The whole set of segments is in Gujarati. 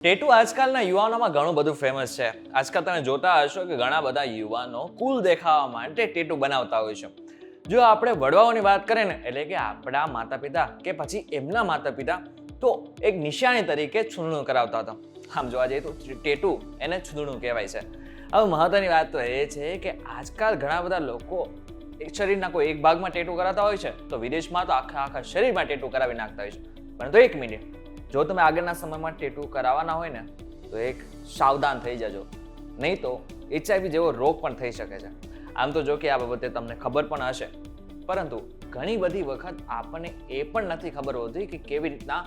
ટેટુ આજકાલના યુવાનોમાં ઘણું બધું ફેમસ છે. આજકાલ તમે જોતા હશો કે ઘણા બધા યુવાનો કુલ દેખાવા માટે ટેટુ બનાવતા હોય છે. જો આપણે વડવાઓની વાત કરીએ ને, એટલે કે આપણા માતા પિતા કે પછી એમના માતા પિતા, તો એક નિશાની તરીકે છૂંદણું કરાવતા હતા. આમ જોવા જઈએ તો ટેટુ એને છૂંદણું કહેવાય છે. હવે મહત્વની વાત તો એ છે કે આજકાલ ઘણા બધા લોકો શરીરના કોઈ એક ભાગમાં ટેટુ કરાવતા હોય છે, તો વિદેશમાં તો આખા શરીરમાં ટેટુ કરાવી નાખતા હોય છે. પરંતુ એક મિનિટ, જો તમે આગળના સમયમાં ટેટુ કરાવવાના હોય ને, તો એક સાવધાન થઈ જજો, નહીં તો HIV જેવો રોગ પણ થઈ શકે છે. આમ તો જો કે આ બાબતે તમને ખબર પણ હશે, પરંતુ ઘણી બધી વખત આપણને એ પણ નથી ખબર હોતી કે કેવી રીતના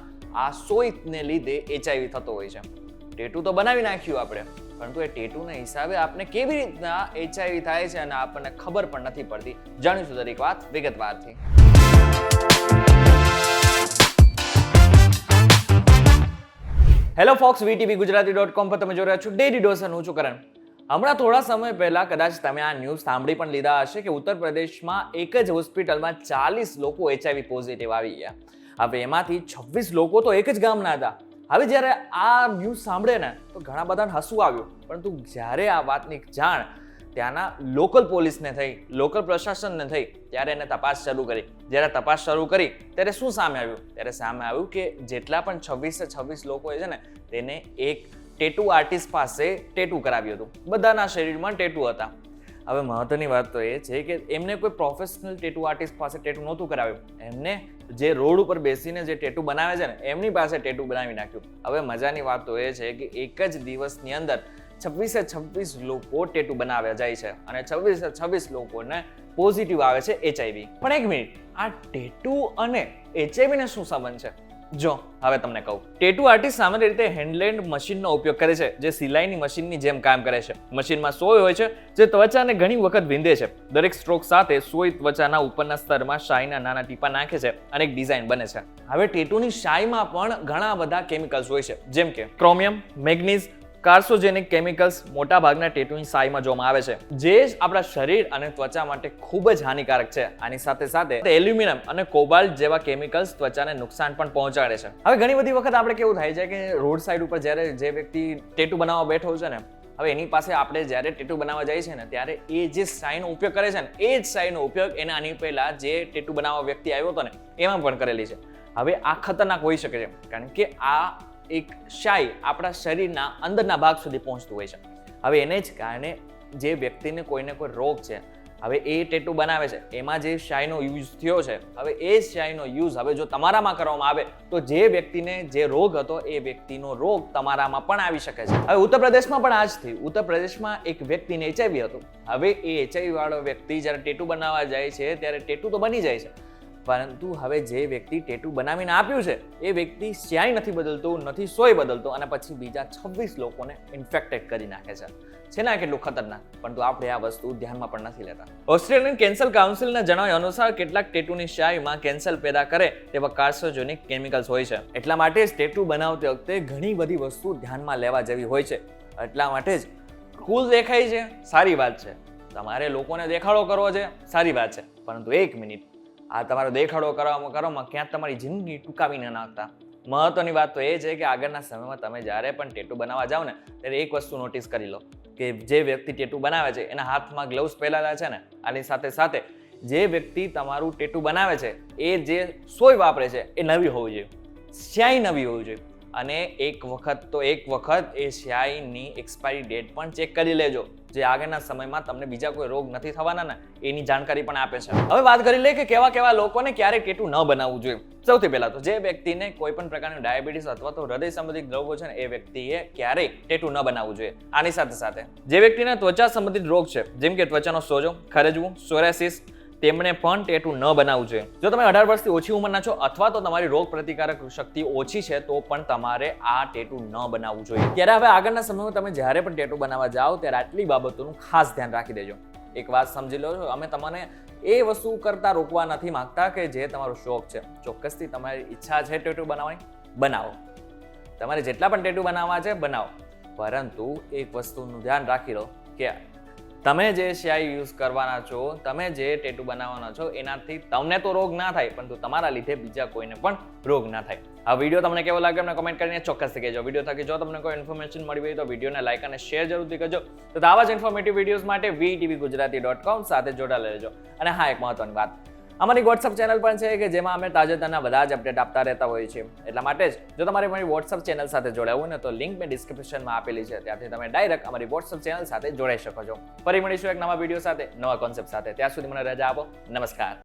આ સોયને લીધે HIV થતો હોય છે. ટેટુ તો બનાવી નાખ્યું આપણે, પરંતુ એ ટેટુના હિસાબે આપણે કેવી રીતના HIV થાય છે અને આપણને ખબર પણ નથી પડતી. જાણીશું દરેક વાત વિગતવારથી. હેલો ફોક્સ, VTV ગુજરાતી.com પર તમે જોઈ રહ્યા છો ડેલી ડોઝ. હું છું કરણ. હમણાં થોડા સમય પહેલા કદાચ તમે આ ન્યૂઝ સાંભળી પણ લીધા હશે કે ઉત્તર પ્રદેશમાં એક જ હોસ્પિટલમાં 40 લોકો HIV પોઝિટિવ આવી ગયા. હવે એમાંથી 26 લોકો તો એક જ ગામના હતા. હવે જ્યારે આ ન્યૂઝ સાંભળે ને, તો ઘણા બધાને હસવું આવ્યું, પરંતુ જ્યારે આ વાતની જાણ ત્યાંના લોકલ પોલીસને થઈ, લોકલ પ્રશાસનને થઈ, ત્યારે એને તપાસ શરૂ કરી. જ્યારે તપાસ શરૂ કરી ત્યારે શું સામે આવ્યું? ત્યારે સામે આવ્યું કે જેટલા પણ 26 લોકો છે ને, તેને એક ટેટુ આર્ટિસ્ટ પાસે ટેટુ કરાવ્યું હતું. બધાના શરીરમાં ટેટુ હતા. હવે મહત્વની વાત તો એ છે કે એમને કોઈ પ્રોફેશનલ ટેટુ આર્ટિસ્ટ પાસે ટેટુ નહોતું કરાવ્યું. એમને જે રોડ ઉપર બેસીને જે ટેટુ બનાવે છે ને, એમની પાસે ટેટુ બનાવી નાખ્યું. હવે મજાની વાત તો એ છે કે એક જ દિવસની અંદર 26 લોકો ટેટુ બનાવ્યા જાય છે અને 26 લોકોને પોઝિટિવ આવે છે HIV. પણ એક મિનિટ, આ ટેટુ અને HIV ને શું સંબંધ છે? જો હવે તમને કહું. ટેટુ આર્ટિસ્ટ સામાન્ય રીતે હેન્ડલેન્ડ મશીનનો ઉપયોગ કરે છે, જે સિલાઈની મશીનની જેમ કામ કરે છે. મશીનમાં સોય હોય છે, જે ત્વચાને ઘણી વખત વિંધે છે. દરેક સ્ટ્રોક સાથે સોય ત્વચાના ઉપરના સ્તરમાં શાઈના નાના ટીપા નાખે છે અને એક ડિઝાઇન બને છે. હવે ટેટુની શાઈમાં પણ ઘણા બધા કેમિકલ્સ હોય છે, જેમ કે ક્રોમિયમ, મેગ્નીઝ, કાર્સોજેનિક કેમિકલ્સ મોટા ભાગના ટેટુની શાઈમાં જોવામાં આવે છે, જે આપણા શરીર અને ત્વચા માટે ખૂબ જ હાનિકારક છે. આની સાથે સાથે એલ્યુમિનિયમ અને કોબાલ્ટ જેવા કેમિકલ્સ ત્વચાને નુકસાન પણ પહોંચાડે છે. હવે ઘણી બધી વખત આપણે કેવું થાય છે કે રોડ સાઈડ ઉપર જ્યારે જે વ્યક્તિ ટેટુ બનાવવા બેઠો છે ને, હવે એની પાસે આપણે જ્યારે ટેટુ બનાવવા જાય છે ને, ત્યારે એ જે શાઈનો ઉપયોગ કરે છે ને, એ જ શાઈનો ઉપયોગ એના આની પહેલા જે ટેટુ બનાવવા વ્યક્તિ આવ્યો હતો ને, એમાં પણ કરેલી છે. હવે આ ખતરનાક હોઈ શકે છે, કારણ કે આ એક શાઈ આપણા શરીરના અંદરના ભાગ સુધી પહોંચતું હોય છે. હવે એને જ કારણે જે વ્યક્તિને કોઈને કોઈ રોગ છે, હવે એ ટેટુ બનાવે છે, એમાં જે શાઈનો યુઝ થયો છે, હવે એ શાઈનો યુઝ હવે જો તમારામાં કરવામાં આવે, તો જે વ્યક્તિને જે રોગ હતો, એ વ્યક્તિનો રોગ તમારામાં પણ આવી શકે છે. હવે ઉત્તર પ્રદેશમાં પણ આ જ થયું. ઉત્તર પ્રદેશમાં એક વ્યક્તિને HIV હતું. હવે એ HIV વાળો વ્યક્તિ જ્યારે ટેટુ બનાવવા જાય છે, ત્યારે ટેટુ તો બની જાય છે, પરંતુ હવે જે વ્યક્તિ ટેટુ બનાવીને આપ્યું છે, એ વ્યક્તિ સ્યાય નથી બદલતો, નથી સોય બદલતો, અને પછી બીજા 26 લોકોને ઇન્ફેક્ટેડ કરી નાખે છે. છે ને કેટલું ખતરનાક? પરંતુ આપણે આ વસ્તુ ધ્યાનમાં પણ નથી લેતા. ઓસ્ટ્રેલિયન કેન્સર કાઉન્સિલના જણાવ્યા અનુસાર કેટલાક ટેટુની શાઈમાં કેન્સર પેદા કરે તેવા કાર્સોજેનિક કેમિકલ્સ હોય છે. એટલા માટે જ ટેટુ બનાવતી વખતે ઘણી બધી વસ્તુ ધ્યાનમાં લેવા જેવી હોય છે. એટલા માટે જ કુલ દેખાય છે, સારી વાત છે. તમારે લોકોને દેખાડો કરવો છે, સારી વાત છે. પરંતુ એક મિનિટ, આ તમારો દેખાડો કરવામાં ક્યાંક તમારી જિંદગી ટૂંકાવી ન નાખતા. મહત્વની વાત તો એ છે કે આગળના સમયમાં તમે જ્યારે પણ ટેટુ બનાવવા જાઓ ને, ત્યારે એક વસ્તુ નોટિસ કરી લો કે જે વ્યક્તિ ટેટુ બનાવે છે, એના હાથમાં ગ્લવ્સ પહેરેલા છે ને, આની સાથે સાથે જે વ્યક્તિ તમારું ટેટુ બનાવે છે, એ જે સોય વાપરે છે, એ નવી હોવી જોઈએ, સ્યાય નવી હોવી જોઈએ. અને એક વખત એ સ્યાયની એક્સપાયરી ડેટ પણ ચેક કરી લેજો, જે આગળના સમયમાં તમને બીજા કોઈ રોગ નથી થવાના ને, એની જાણકારી પણ આપે છે. હવે વાત કરી લે કે કેવા લોકોને ક્યારે ટેટુ ન બનાવવું જોઈએ. સૌથી પહેલા તો જે વ્યક્તિને કોઈ પણ પ્રકારનું ડાયાબિટીસ અથવા તો હૃદય સંબંધિત રોગો છે ને, એ વ્યક્તિએ ક્યારેય ટેટુ ન બનાવવું જોઈએ. આની સાથે સાથે જે વ્યક્તિને ત્વચા સંબંધિત રોગ છે, જેમ કે ત્વચાનો સોજો, ખરજવું, સોરાયસિસ, તેમણે પણ ટેટુ ન બનાવવું જોઈએ. જો તમે 18 વર્ષથી ઓછી ઉંમરના છો અથવા તો તમારી રોગ પ્રતિકારક શક્તિ ઓછી છે, તો પણ તમારે આ ટેટુ ન બનાવવું જોઈએ. ત્યારે હવે આગળના સમયમાં તમે જ્યારે પણ ટેટુ બનાવવા જાઓ, ત્યારે આટલી બાબતોનું ખાસ ધ્યાન રાખી દેજો. એક વાત સમજી લો છો, અમે તમને એ વસ્તુ કરતા રોકવા નથી માંગતા કે જે તમારો શોખ છે. ચોક્કસથી તમારી ઈચ્છા છે ટેટુ બનાવવાની, બનાવો. તમારે જેટલા પણ ટેટુ બનાવવા છે, બનાવો. પરંતુ એક વસ્તુનું ધ્યાન રાખી લો કે તમે જે સ્યાહી યુઝ કરવાના છો, તમે જે ટેટુ બનાવવાના છો, એનાથી તમને તો રોગ ના થાય, પરંતુ તમારા લીધે બીજા કોઈને પણ રોગ ના થાય. આ વિડીયો તમને કેવો લાગ્યો અમને કમેન્ટ કરીને ચોક્કસથી કહેજો. વિડીયો થકી જો તમને કોઈ ઇન્ફોર્મેશન મળી હોય તો વિડીયોને લાઈક અને શેર જરૂરથી કરજો. તો આવા જ ઇન્ફોર્મેટિવ વિડીયોઝ માટે VTVGujarati.com સાથે જોડાયેલા રહેજો. અને હા, એક મહત્વની વાત, અમારી વોટ્સઅપ ચેનલ પણ છે કે જેમાં અમે તાજેતરના બધા જ અપડેટ આપતા રહેતા હોઈએ છીએ. એટલા માટે જ જો તમારે મારી વોટ્સઅપ ચેનલ સાથે જોડાવવું ને તો લિંક મેં ડિસ્ક્રિપ્શનમાં આપેલી છે, ત્યાંથી તમે ડાયરેક્ટ અમારી વોટ્સઅપ ચેનલ સાથે જોડાઈ શકો છો. ફરી મળીશું એક નવા વિડીયો સાથે, નવા કોન્સેપ્ટ સાથે. ત્યાં સુધી મને રજા આપો. નમસ્કાર.